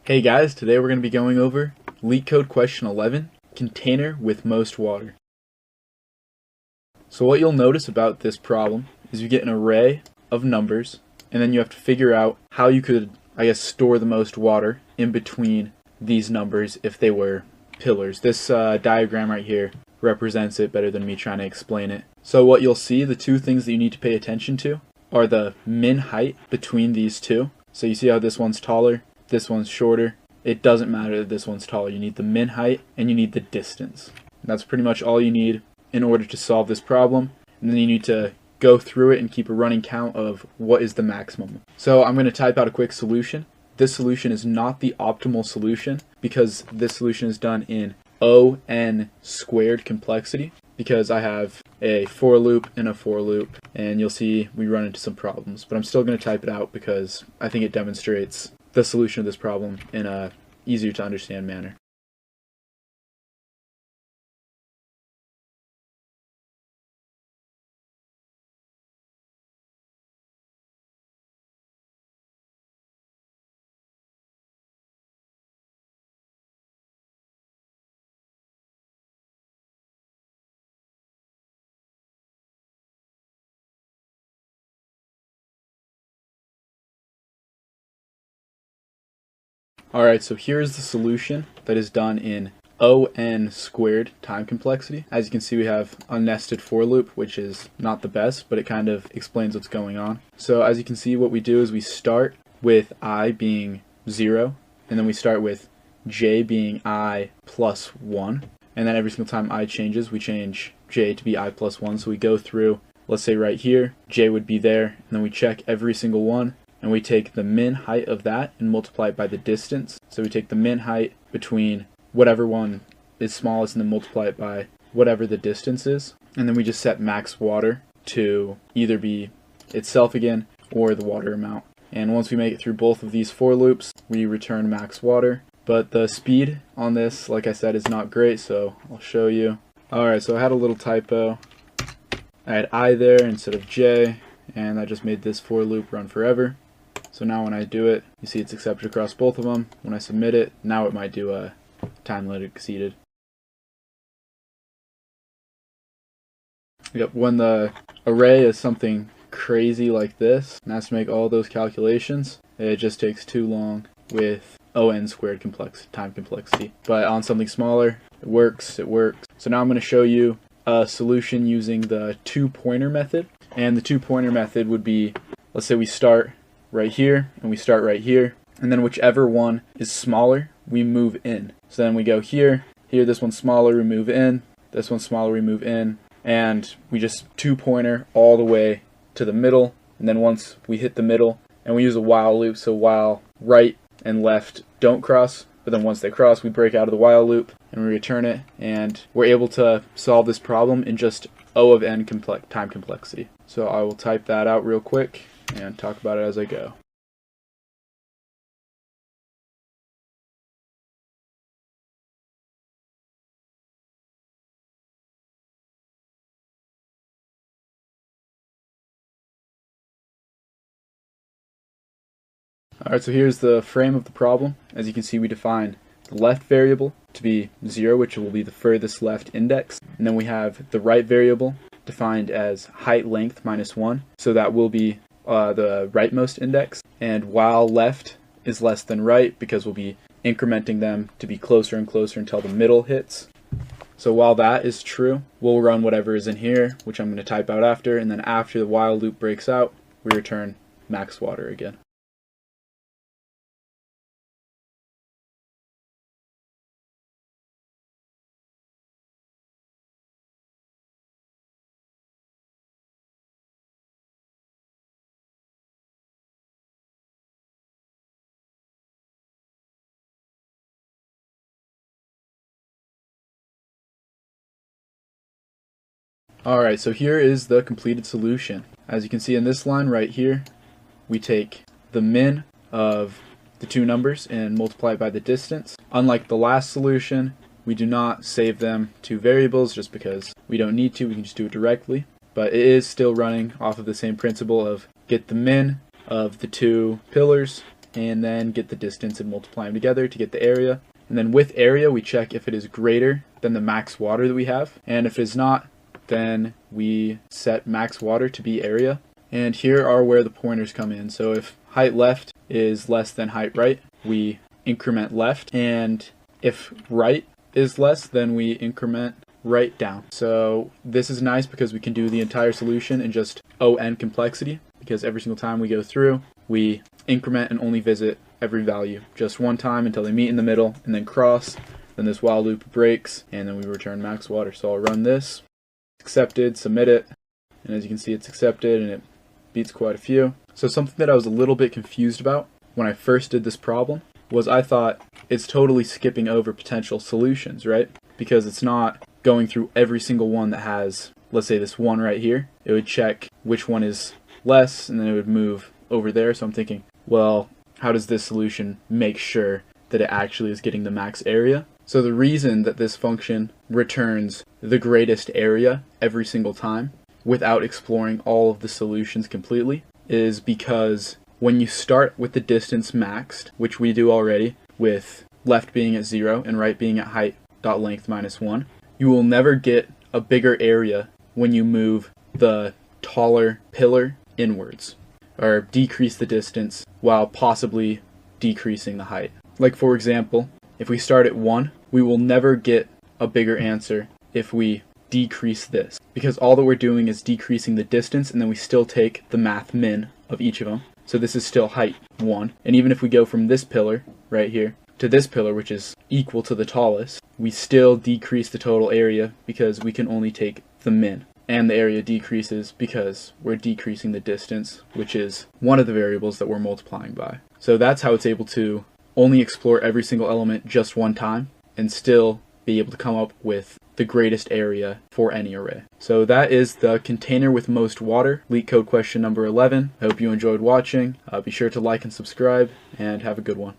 Hey guys, today we're going to be going over Leet Code question 11, container with most water. So what you'll notice about this problem is you get an array of numbers, and then you have to figure out how you could, store the most water in between these numbers if they were pillars. This diagram right here represents it better than me trying to explain it. So what you'll see, the two things that you need to pay attention to are the min height between these two. So you see how this one's taller, this one's shorter. It doesn't matter that this one's taller. You need the min height and you need the distance. And that's pretty much all you need in order to solve this problem. And then you need to go through it and keep a running count of what is the maximum. So I'm going to type out a quick solution. This solution is not the optimal solution because this solution is done in O(n) squared complexity, because I have a for loop and a for loop, and you'll see we run into some problems. But I'm still going to type it out because I think it demonstrates the solution of this problem in a easier to understand manner. Alright, so here's the solution that is done in O(n) squared time complexity. As you can see, we have a nested for loop, which is not the best, but it kind of explains what's going on. So as you can see, what we do is we start with I being 0, and then we start with j being I plus 1, and then every single time I changes, we change j to be I plus 1. So we go through, let's say right here, j would be there, and then we check every single one, and we take the min height of that and multiply it by the distance. So we take the min height between whatever one is smallest and then multiply it by whatever the distance is. And then we just set max water to either be itself again or the water amount. And once we make it through both of these for loops, we return max water. But the speed on this, like I said, is not great, so I'll show you. Alright, so I had a little typo. I had I there instead of j, and I just made this for loop run forever. So now when I do it, you see it's accepted across both of them. When I submit it, now it might do a time limit exceeded. Yep, when the array is something crazy like this and has to make all those calculations, it just takes too long with O(n) squared time complexity. But on something smaller, it works. So now I'm going to show you a solution using the two-pointer method. And the two-pointer method would be, let's say we start right here and we start right here, and then whichever one is smaller we move in. So then we go here, this one's smaller, we move in, this one's smaller, we move in, and we just two-pointer all the way to the middle. And then once we hit the middle, and we use a while loop, so while right and left don't cross, but then once they cross we break out of the while loop and we return it, and we're able to solve this problem in just O(n) time complexity. So I will type that out real quick and talk about it as I go. Alright, so here's the frame of the problem. As you can see, we define the left variable to be 0, which will be the furthest left index. And then we have the right variable defined as height length minus 1, so that will be the rightmost index. And while left is less than right, because we'll be incrementing them to be closer and closer until the middle hits. So while that is true, we'll run whatever is in here, which I'm going to type out after, and then after the while loop breaks out, we return max water again. Alright, so here is the completed solution. As you can see in this line right here, we take the min of the two numbers and multiply it by the distance. Unlike the last solution, we do not save them to variables just because we don't need to, we can just do it directly. But it is still running off of the same principle of get the min of the two pillars and then get the distance and multiply them together to get the area. And then with area, we check if it is greater than the max water that we have. And if it is not, then we set max water to be area. And here are where the pointers come in. So if height left is less than height right, we increment left. And if right is less, then we increment right down. So this is nice because we can do the entire solution in just O(n) complexity, because every single time we go through, we increment and only visit every value just one time until they meet in the middle and then cross. Then this while loop breaks and then we return max water. So I'll run this, accepted, submit it, and as you can see it's accepted and it beats quite a few. So something that I was a little bit confused about when I first did this problem was I thought it's totally skipping over potential solutions, right? Because it's not going through every single one that has, let's say this one right here. It would check which one is less and then it would move over there. So I'm thinking, well, how does this solution make sure that it actually is getting the max area? So the reason that this function returns the greatest area every single time without exploring all of the solutions completely is because when you start with the distance maxed, which we do already with left being at 0 and right being at height.length minus 1, you will never get a bigger area when you move the taller pillar inwards or decrease the distance while possibly decreasing the height. Like for example, if we start at 1, we will never get a bigger answer if we decrease this, because all that we're doing is decreasing the distance and then we still take the math min of each of them. So this is still height 1, and even if we go from this pillar right here to this pillar, which is equal to the tallest, we still decrease the total area because we can only take the min. And the area decreases because we're decreasing the distance, which is one of the variables that we're multiplying by. So that's how it's able to only explore every single element just one time and still be able to come up with the greatest area for any array. So that is the container with most water, Leet Code question number 11. I hope you enjoyed watching. Be sure to like and subscribe, and have a good one.